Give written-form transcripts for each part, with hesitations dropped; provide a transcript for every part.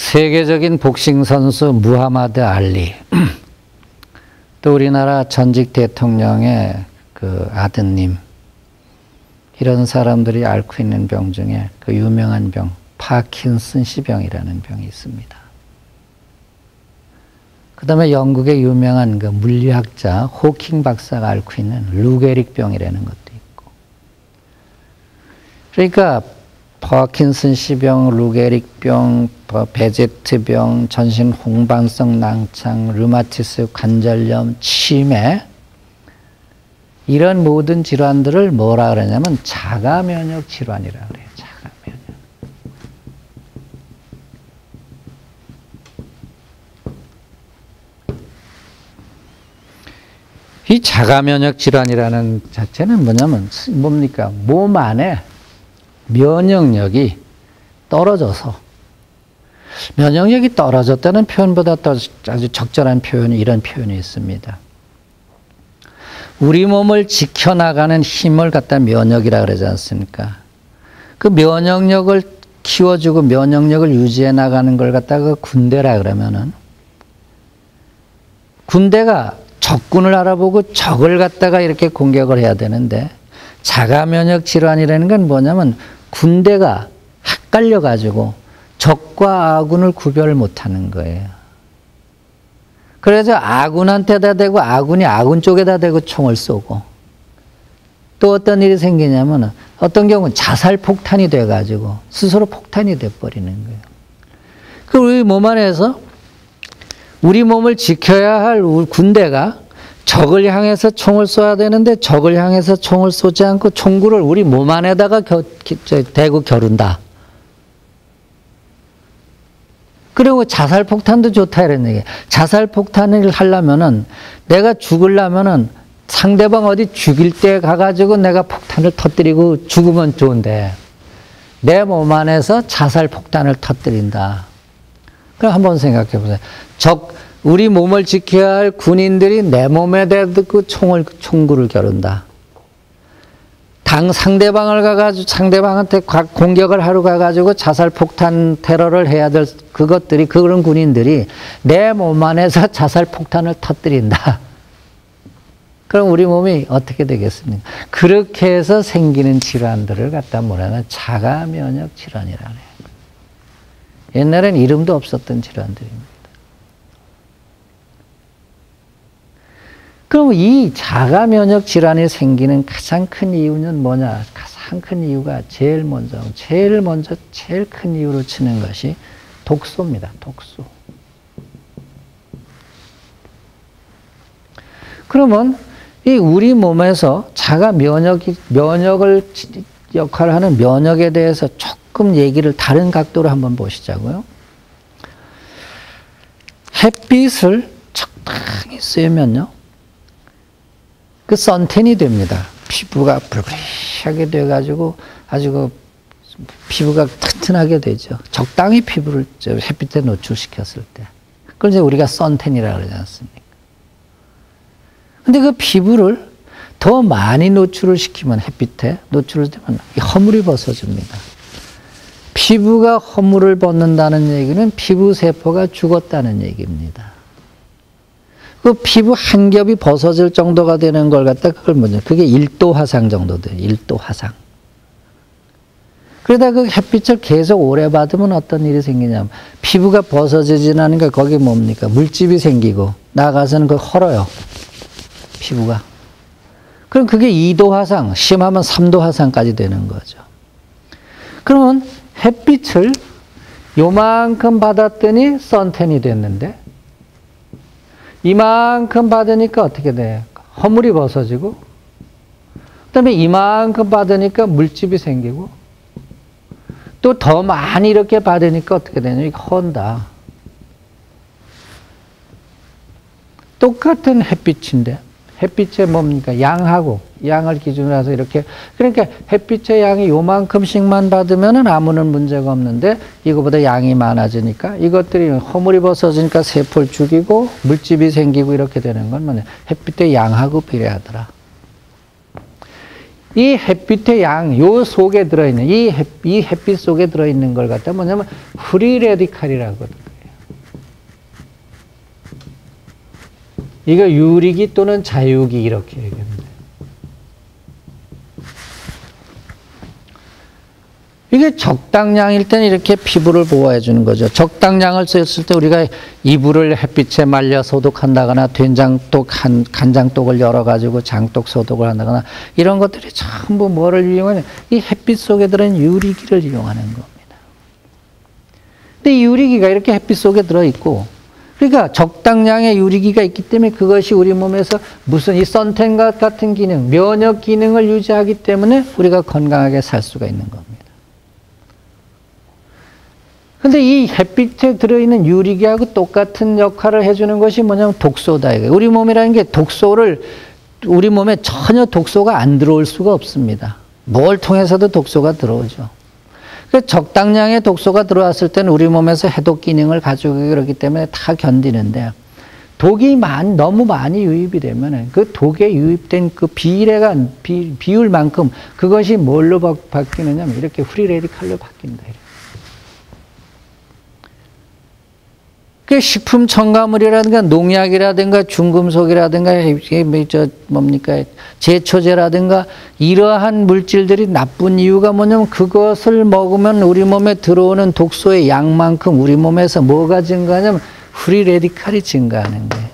세계적인 복싱 선수 무하마드 알리, 또 우리나라 전직 대통령의 그 아드님, 이런 사람들이 앓고 있는 병 중에 그 유명한 병, 파킨슨씨 병이라는 병이 있습니다. 그 다음에 영국의 유명한 그 물리학자 호킹 박사가 앓고 있는 루게릭 병이라는 것도 있고. 그러니까 파킨슨씨 병, 루게릭 병, 베제트 병, 전신 홍반성 낭창, 류마티스 관절염, 치매, 이런 모든 질환들을 뭐라 그러냐면 자가 면역 질환이라 그래요. 자가 면역. 이 자가 면역 질환이라는 자체는 뭐냐면 뭡니까? 몸 안에 면역력이 떨어져서, 면역력이 떨어졌다는 표현보다 더 아주 적절한 표현이 이런 표현이 있습니다. 우리 몸을 지켜나가는 힘을 갖다 면역이라 그러지 않습니까? 그 면역력을 키워주고 면역력을 유지해 나가는 걸 갖다가 군대라 그러면은, 군대가 적군을 알아보고 적을 갖다가 이렇게 공격을 해야 되는데, 자가 면역 질환이라는 건 뭐냐면 군대가 헷갈려 가지고 적과 아군을 구별 못하는 거예요. 그래서 아군한테다 대고 아군이 아군 쪽에다 대고 총을 쏘고, 또 어떤 일이 생기냐면 어떤 경우는 자살 폭탄이 돼 가지고 스스로 폭탄이 돼 버리는 거예요. 그 우리 몸 안에서 우리 몸을 지켜야 할 군대가 적을 향해서 총을 쏘아야 되는데 적을 향해서 총을 쏘지 않고 총구를 우리 몸 안에다가 대고 겨룬다. 그리고 자살폭탄도 좋다 이런 얘기예요. 자살폭탄을 하려면은, 내가 죽으려면은 상대방 어디 죽일 때 가가지고 내가 폭탄을 터뜨리고 죽으면 좋은데, 내 몸 안에서 자살폭탄을 터뜨린다. 그럼 한번 생각해 보세요. 우리 몸을 지켜야 할 군인들이 내 몸에 대고 총구를 겨룬다. 상대방을 가가지고, 상대방한테 공격을 하러 가가지고 자살폭탄 테러를 해야 될 그런 군인들이 내 몸 안에서 자살폭탄을 터뜨린다. 그럼 우리 몸이 어떻게 되겠습니까? 그렇게 해서 생기는 질환들을 갖다 뭐라나 자가 면역 질환이라고 해요. 옛날엔 이름도 없었던 질환들입니다. 그럼 이 자가 면역 질환이 생기는 가장 큰 이유는 뭐냐? 가장 큰 이유가 제일 큰 이유로 치는 것이 독소입니다. 독소. 그러면 이 우리 몸에서 자가 면역을 역할을 하는 면역에 대해서 조금 얘기를 다른 각도로 한번 보시자고요. 햇빛을 적당히 쐬면요, 그 선탠이 됩니다. 피부가 불그레하게 돼가지고 아주 그 피부가 튼튼하게 되죠. 적당히 피부를 햇빛에 노출시켰을 때. 그걸 이제 우리가 선탠이라고 그러지 않습니까? 근데 그 피부를 더 많이 노출을 시키면, 햇빛에 노출을 되면 허물이 벗어집니다. 피부가 허물을 벗는다는 얘기는 피부 세포가 죽었다는 얘기입니다. 그 피부 한 겹이 벗어질 정도가 되는 걸 갖다 그걸 뭐냐? 그게 1도 화상 정도 돼요. 1도 화상. 그러다 그 햇빛을 계속 오래 받으면 어떤 일이 생기냐면, 피부가 벗어지진 않으니까 거기 뭡니까? 물집이 생기고 나가서는 그 헐어요. 피부가. 그럼 그게 2도 화상, 심하면 3도 화상까지 되는 거죠. 그러면 햇빛을 요만큼 받았더니 선탠이 됐는데, 이만큼 받으니까 어떻게 돼요? 허물이 벗어지고, 그 다음에 이만큼 받으니까 물집이 생기고, 또 더 많이 이렇게 받으니까 어떻게 되냐면 헌다. 똑같은 햇빛인데, 햇빛의 뭡니까? 양을 기준으로 해서 이렇게, 그러니까 햇빛의 양이 요만큼씩만 받으면은 아무런 문제가 없는데, 이거보다 양이 많아지니까 이것들이 허물이 벗어지니까 세포를 죽이고 물집이 생기고 이렇게 되는 건 뭐냐? 햇빛의 양하고 비례하더라. 이 햇빛의 양, 요 속에 들어있는, 이 햇빛 속에 들어있는 걸 갖다 뭐냐면 프리 레디칼이라고 하거든요. 이거 유리기 또는 자유기 이렇게 얘기합니다. 이게 적당량일 때는 이렇게 피부를 보호해 주는 거죠. 적당량을 썼을 때 우리가 이불을 햇빛에 말려 소독한다거나 된장독, 간장독을 열어가지고 장독 소독을 한다거나 이런 것들이 전부 뭐를 이용하냐. 이 햇빛 속에 들어있는 유리기를 이용하는 겁니다. 근데 이 유리기가 이렇게 햇빛 속에 들어있고 그러니까 적당량의 유리기가 있기 때문에 그것이 우리 몸에서 무슨 이 선탠 같은 기능, 면역 기능을 유지하기 때문에 우리가 건강하게 살 수가 있는 겁니다. 근데 이 햇빛에 들어있는 유리기하고 똑같은 역할을 해주는 것이 뭐냐면 독소다. 우리 몸이라는 게 독소를, 우리 몸에 전혀 독소가 안 들어올 수가 없습니다. 뭘 통해서도 독소가 들어오죠. 적당량의 독소가 들어왔을 때는 우리 몸에서 해독 기능을 가지고 그렇기 때문에 다 견디는데 독이 너무 많이 유입이 되면 그 독에 유입된 그 비율만큼 그것이 뭘로 바뀌느냐 하면 이렇게 프리 레디칼로 바뀐다. 그 식품 첨가물이라든가 농약이라든가 중금속이라든가 제초제라든가 이러한 물질들이 나쁜 이유가 뭐냐면 그것을 먹으면 우리 몸에 들어오는 독소의 양만큼 우리 몸에서 뭐가 증가하냐면 프리 레디칼이 증가하는 거예요.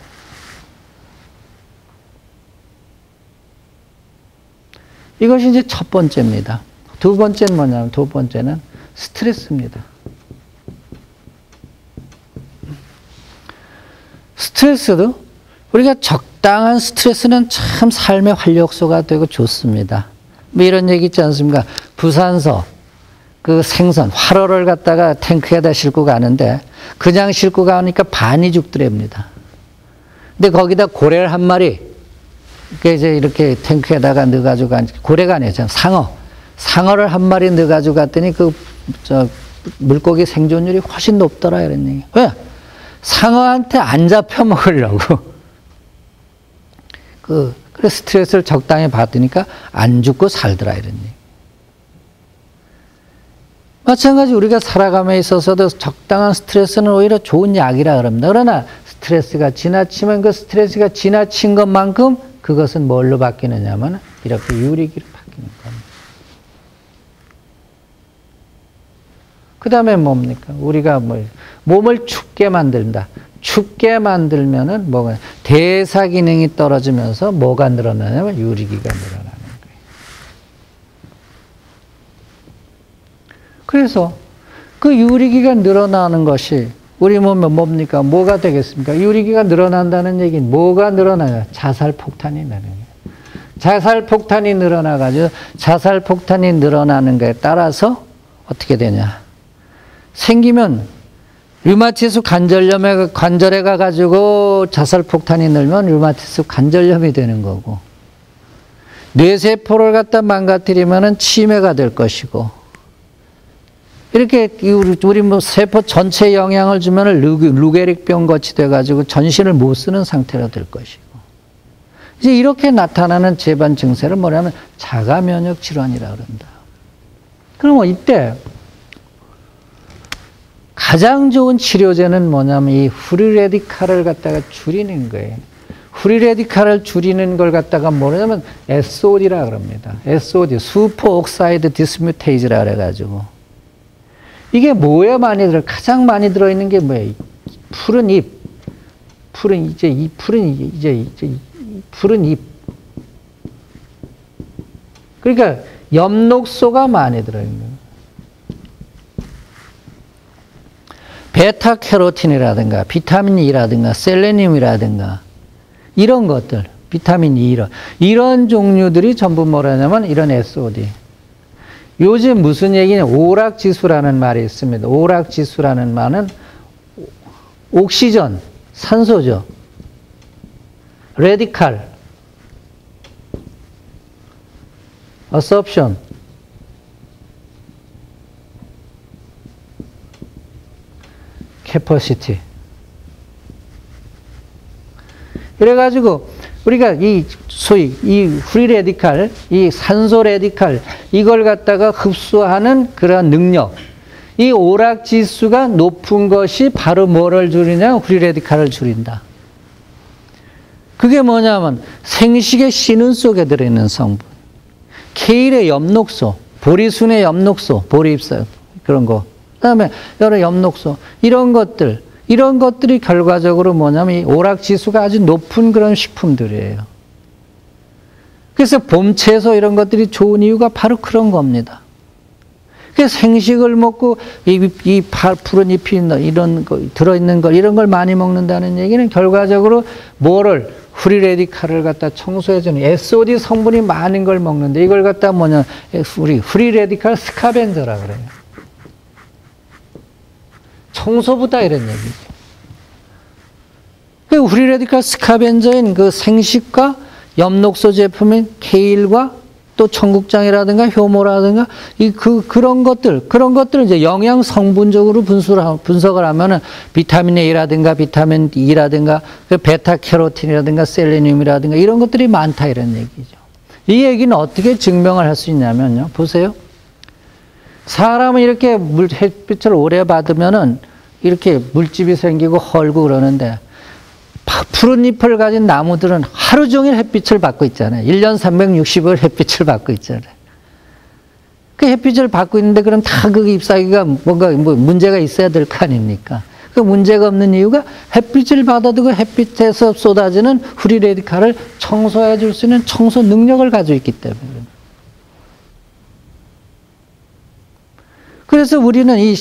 이것이 이제 첫 번째입니다. 두 번째는 뭐냐면 두 번째는 스트레스입니다. 스트레스도 우리가 적당한 스트레스는 참 삶의 활력소가 되고 좋습니다. 뭐 이런 얘기 있지 않습니까? 부산서 그 생선 활어를 갖다가 탱크에다 싣고 가는데 그냥 싣고 가니까 반이 죽더랍니다. 근데 거기다 고래를 한 마리 이제 이렇게 탱크에다가 넣어가지고 고래가 아니에요. 상어를 한 마리 넣어가지고 갔더니 물고기 생존율이 훨씬 높더라 이런 얘기. 왜? 상어한테 안 잡혀 먹으려고. 그래 스트레스를 적당히 받으니까 안 죽고 살더라 이런 얘기. 마찬가지 우리가 살아감에 있어서도 적당한 스트레스는 오히려 좋은 약이라 그럽니다. 그러나 스트레스가 지나치면 그 스트레스가 지나친 것만큼 그것은 뭘로 바뀌느냐면 이렇게 유리기로 바뀌는 겁니다. 그 다음에 뭡니까? 우리가 몸을 춥게 만든다. 춥게 만들면은 뭐가, 대사 기능이 떨어지면서 뭐가 늘어나냐면 유리기가 늘어나는 거예요. 그래서 그 유리기가 늘어나는 것이 우리 몸에 뭡니까? 뭐가 되겠습니까? 유리기가 늘어난다는 얘기는 뭐가 늘어나요? 자살폭탄이 늘어나는 거예요. 자살폭탄이 늘어나가지고 자살폭탄이 늘어나는 것에 따라서 어떻게 되냐? 생기면 류마티스 관절에 가가지고 자살폭탄이 늘면 류마티스 관절염이 되는 거고 뇌세포를 갖다 망가뜨리면은 치매가 될 것이고 이렇게 우리 뭐 세포 전체에 영향을 주면은 루게릭병 같이 돼가지고 전신을 못 쓰는 상태로 될 것이고 이제 이렇게 나타나는 재반 증세를 뭐냐면 자가면역 질환이라 그런다. 그러면 이때 가장 좋은 치료제는 뭐냐면 이 프리 레디칼을 갖다가 줄이는 거예요. 프리 레디칼을 줄이는 걸 갖다가 뭐냐면 SOD라 그럽니다. SOD, 슈퍼 옥사이드 디스뮤테이즈라 그래가지고 이게 뭐에 많이 가장 많이 들어있는 게 뭐예요? 푸른 잎. 그러니까 엽록소가 많이 들어있는 거예요. 베타캐로틴이라든가 비타민 E라든가 셀레늄이라든가 이런 것들, 비타민 E 이런 종류들이 전부 뭐라냐면 이런 SOD. 요즘 무슨 얘기냐? 오락지수라는 말이 있습니다. 오락지수라는 말은 옥시전, 산소죠. 레디칼, 어섭션, 캐퍼시티. 이래가지고 우리가 이 소위 이 프리 레디칼, 이 산소 레디칼 이걸 갖다가 흡수하는 그런 능력, 이 오락 지수가 높은 것이 바로 뭐를 줄이냐? 프리 레디칼을 줄인다. 그게 뭐냐면 생식의 신은 속에 들어있는 성분, 케일의 엽록소, 보리순의 엽록소, 보리잎살 그런 거, 그다음에 여러 엽록소 이런 것들이 결과적으로 뭐냐면 이 오락 지수가 아주 높은 그런 식품들이에요. 그래서 봄 채소 이런 것들이 좋은 이유가 바로 그런 겁니다. 그래서 생식을 먹고 이 푸른 잎이 이런 거 들어있는 걸 이런 걸 많이 먹는다는 얘기는 결과적으로 뭐를 프리 레디칼을 갖다 청소해주는 SOD 성분이 많은 걸 먹는데 이걸 갖다 뭐냐 우리 프리 레디칼 스카벤저라 그래요. 청소부다 이런 얘기죠. 그 프리 레디칼 스카벤저인 그 생식과 엽록소 제품인 케일과 또 청국장이라든가 효모라든가 그런 것들 이제 영양 성분적으로 분석을 하면은 비타민 A라든가 비타민 E라든가 그 베타 캐로틴이라든가 셀레늄이라든가 이런 것들이 많다 이런 얘기죠. 이 얘기는 어떻게 증명을 할 수 있냐면요. 보세요. 사람은 이렇게 햇빛을 오래 받으면은 이렇게 물집이 생기고 헐고 그러는데 푸른 잎을 가진 나무들은 하루 종일 햇빛을 받고 있잖아요. 1년 360일 햇빛을 받고 있잖아요. 그 햇빛을 받고 있는데 그럼 다 그 잎사귀가 뭔가 문제가 있어야 될 거 아닙니까? 그 문제가 없는 이유가 햇빛을 받아도 그 햇빛에서 쏟아지는 프리 레디칼을 청소해 줄 수 있는 청소 능력을 가지고 있기 때문에. 그래서 우리는 이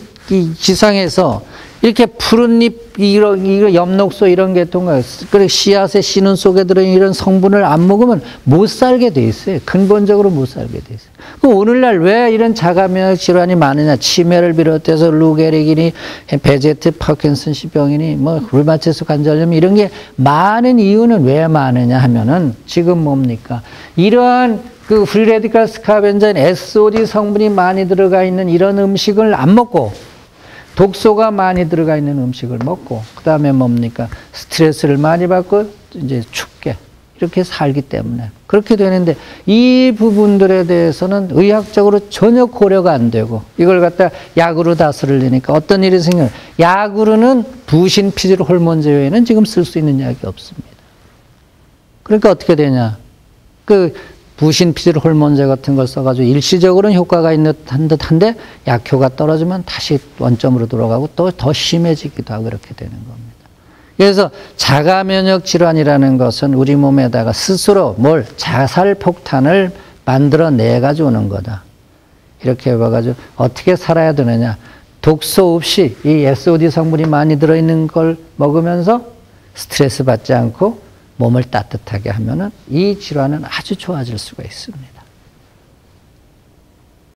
지상에서 이렇게 푸른 잎, 이런 엽록소 이런 계통과 그리고 씨앗의 씨눈 속에 들어있는 이런 성분을 안 먹으면 못 살게 돼 있어요. 근본적으로 못 살게 돼 있어요. 그 오늘날 왜 이런 자가면역 질환이 많으냐? 치매를 비롯해서 루게릭이니, 베제트 파킨슨氏병이니, 류마티스 관절염 이런 게 많은 이유는 왜 많으냐 하면은 지금 뭡니까? 이러한 그 프리 레디칼 스카벤저인 SOD 성분이 많이 들어가 있는 이런 음식을 안 먹고 독소가 많이 들어가 있는 음식을 먹고 그 다음에 뭡니까? 스트레스를 많이 받고 이제 춥게 이렇게 살기 때문에 그렇게 되는데 이 부분들에 대해서는 의학적으로 전혀 고려가 안 되고 이걸 갖다 약으로 다스리니까 어떤 일이 생겨요? 약으로는 부신 피질 호르몬제 외에는 지금 쓸 수 있는 약이 없습니다. 그러니까 어떻게 되냐? 그 부신 피질 호르몬제 같은 걸 써가지고 일시적으로는 효과가 있는 듯한데 약효가 떨어지면 다시 원점으로 돌아가고 또 더 심해지기도 하고 그렇게 되는 겁니다. 그래서 자가 면역 질환이라는 것은 우리 몸에다가 스스로 자살 폭탄을 만들어내 가지고 오는 거다. 이렇게 해봐가지고 어떻게 살아야 되느냐? 독소 없이 이 SOD 성분이 많이 들어있는 걸 먹으면서 스트레스 받지 않고 몸을 따뜻하게 하면은 이 질환은 아주 좋아질 수가 있습니다.